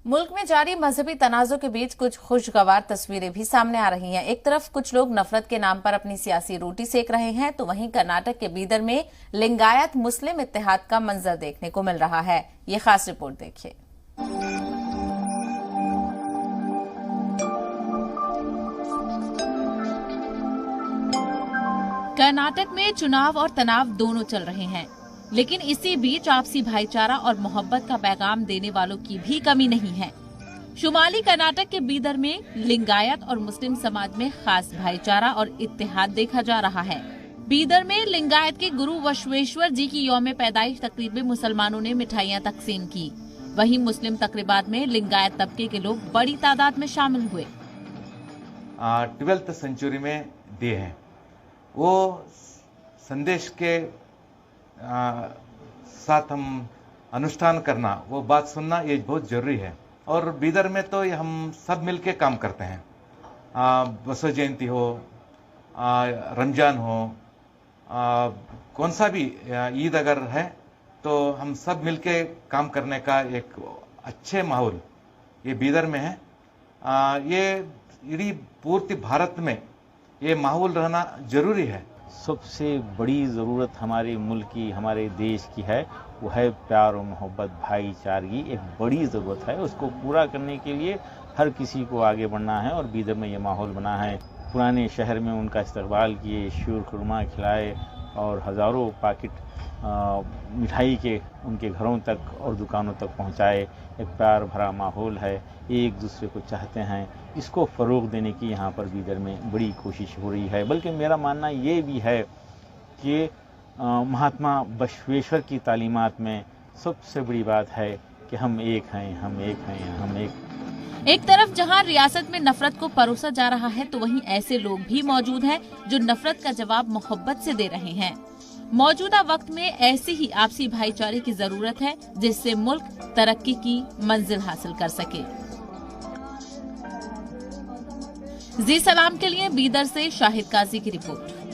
मुल्क में जारी मजहबी तनाज़ों के बीच कुछ खुशगवार तस्वीरें भी सामने आ रही हैं। एक तरफ कुछ लोग नफरत के नाम पर अपनी सियासी रोटी सेक रहे हैं, तो वहीं कर्नाटक के बीदर में लिंगायत मुस्लिम इत्तेहाद का मंजर देखने को मिल रहा है। ये खास रिपोर्ट देखिए। कर्नाटक में चुनाव और तनाव दोनों चल रहे हैं, लेकिन इसी बीच आपसी भाईचारा और मोहब्बत का पैगाम देने वालों की भी कमी नहीं है। शुमाली कर्नाटक के बीदर में लिंगायत और मुस्लिम समाज में खास भाईचारा और इत्तेहाद देखा जा रहा है। बीदर में लिंगायत के गुरु बसवेश्वर जी की यौम पैदाइश तकरीब में मुसलमानों ने मिठाइयां तकसीम की। वहीं मुस्लिम तकरीबात में लिंगायत तबके के लोग बड़ी तादाद में शामिल हुए। 12th सेंचुरी में दिए हैं वो संदेश के साथ हम अनुष्ठान करना, वो बात सुनना, ये बहुत जरूरी है। और बीदर में तो हम सब मिलके काम करते हैं। बसव जयंती हो, रमजान हो, कौन सा भी ईद अगर है तो हम सब मिलके काम करने का एक अच्छे माहौल ये बीदर में है। ये इडीं पूर्ति भारत में ये माहौल रहना जरूरी है। सबसे बड़ी ज़रूरत हमारे मुल्क की, हमारे देश की है, वो है प्यार और मोहब्बत, भाईचारगी एक बड़ी ज़रूरत है। उसको पूरा करने के लिए हर किसी को आगे बढ़ना है और बीदर में ये माहौल बना है। पुराने शहर में उनका इस्तकबाल किए, शीर खुरमा खिलाए और हज़ारों पैकेट मिठाई के उनके घरों तक और दुकानों तक पहुंचाए। एक प्यार भरा माहौल है, एक दूसरे को चाहते हैं। इसको फ़रोग़ देने की यहाँ पर बीदर में बड़ी कोशिश हो रही है। बल्कि मेरा मानना ये भी है कि महात्मा बसवेश्वर की तालीमात में सबसे बड़ी बात है कि हम एक हैं, हम एक हैं, हम एक तरफ जहां रियासत में नफरत को परोसा जा रहा है, तो वहीं ऐसे लोग भी मौजूद हैं जो नफरत का जवाब मोहब्बत से दे रहे हैं। मौजूदा वक्त में ऐसी ही आपसी भाईचारे की जरूरत है, जिससे मुल्क तरक्की की मंजिल हासिल कर सके। जी सलाम के लिए बीदर से शाहिद काजी की रिपोर्ट।